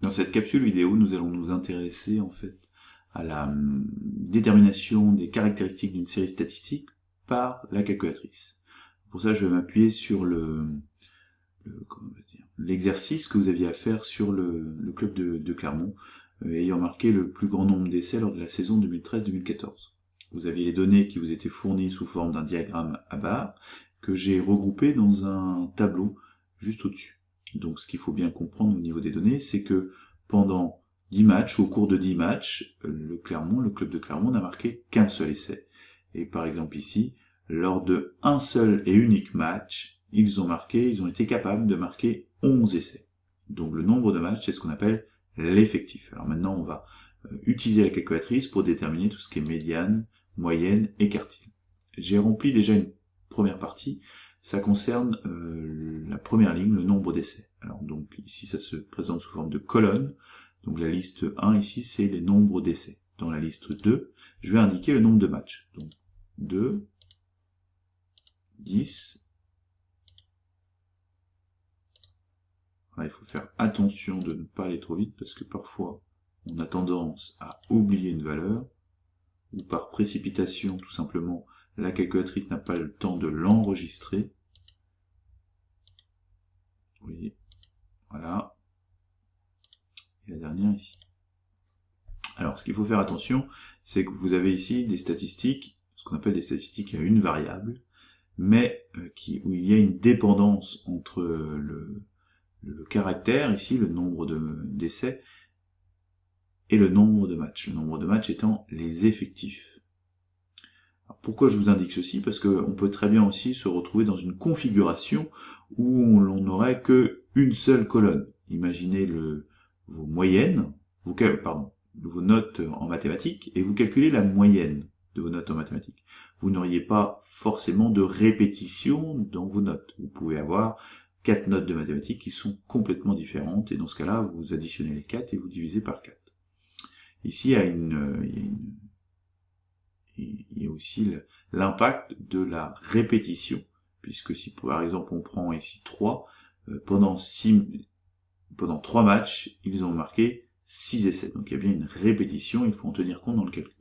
Dans cette capsule vidéo, nous allons nous intéresser en fait à la détermination des caractéristiques d'une série statistique par la calculatrice. Pour ça, je vais m'appuyer sur l'exercice que vous aviez à faire sur le club de Clermont, ayant marqué le plus grand nombre d'essais lors de la saison 2013-2014. Vous aviez les données qui vous étaient fournies sous forme d'un diagramme à barres que j'ai regroupé dans un tableau juste au-dessus. Donc ce qu'il faut bien comprendre au niveau des données, c'est que pendant 10 matchs, au cours de 10 matchs, le club de Clermont n'a marqué qu'un seul essai. Et par exemple ici, lors de un seul et unique match, ils ont été capables de marquer 11 essais. Donc le nombre de matchs, c'est ce qu'on appelle l'effectif. Alors maintenant, on va utiliser la calculatrice pour déterminer tout ce qui est médiane, moyenne et quartile. J'ai rempli déjà une première partie. Ça concerne la première ligne, le nombre d'essais. Alors donc ici ça se présente sous forme de colonne. Donc la liste 1 ici c'est les nombres d'essais. Dans la liste 2, je vais indiquer le nombre de matchs. Donc 2, 10. Alors, il faut faire attention de ne pas aller trop vite parce que parfois on a tendance à oublier une valeur ou par précipitation tout simplement la calculatrice n'a pas le temps de l'enregistrer. Vous voyez, voilà. Et la dernière ici. Alors, ce qu'il faut faire attention, c'est que vous avez ici des statistiques, ce qu'on appelle des statistiques à une variable, mais où il y a une dépendance entre le caractère, ici, le nombre d'essais, et le nombre de matchs. Le nombre de matchs étant les effectifs. Alors, pourquoi je vous indique ceci? Parce qu'on peut très bien aussi se retrouver dans une configuration où l'on n'aurait qu'une seule colonne. Imaginez vos moyennes, vos notes en mathématiques, et vous calculez la moyenne de vos notes en mathématiques. Vous n'auriez pas forcément de répétition dans vos notes. Vous pouvez avoir 4 notes de mathématiques qui sont complètement différentes, et dans ce cas-là, vous additionnez les 4 et vous divisez par 4. Ici, il y a aussi l'impact de la répétition, puisque si par exemple on prend ici 3, pendant 3 matchs, ils ont marqué 6 essais. Donc il y a bien une répétition, il faut en tenir compte dans le calcul.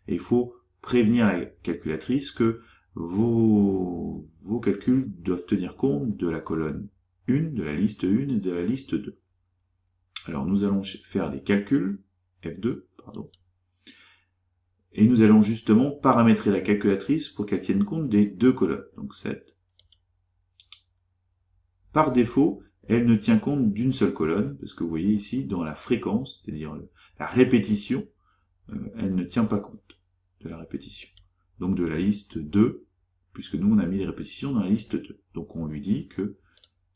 Et il faut prévenir la calculatrice que vos calculs doivent tenir compte de la colonne 1, de la liste 1 et de la liste 2. Alors nous allons faire des calculs, F2, pardon, et nous allons justement paramétrer la calculatrice pour qu'elle tienne compte des deux colonnes, donc 7. Par défaut, elle ne tient compte d'une seule colonne, parce que vous voyez ici, dans la fréquence, c'est-à-dire la répétition, elle ne tient pas compte de la répétition. Donc de la liste 2, puisque nous on a mis les répétitions dans la liste 2. Donc on lui dit que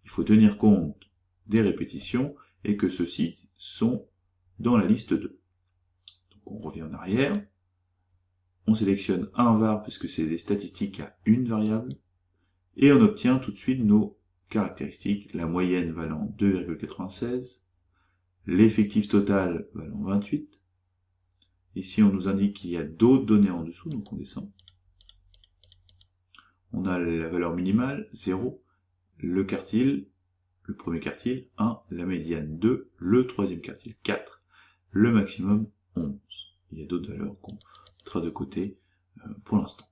il faut tenir compte des répétitions et que ceux-ci sont dans la liste 2. Donc on revient en arrière. On sélectionne un var puisque c'est des statistiques à une variable, et on obtient tout de suite nos caractéristiques, la moyenne valant 2,96, l'effectif total valant 28, ici on nous indique qu'il y a d'autres données en dessous, donc on descend, on a la valeur minimale, 0, le quartile, le premier quartile, 1, la médiane, 2, le troisième quartile, 4, le maximum, 11. Il y a d'autres valeurs qu'on mettra de côté pour l'instant.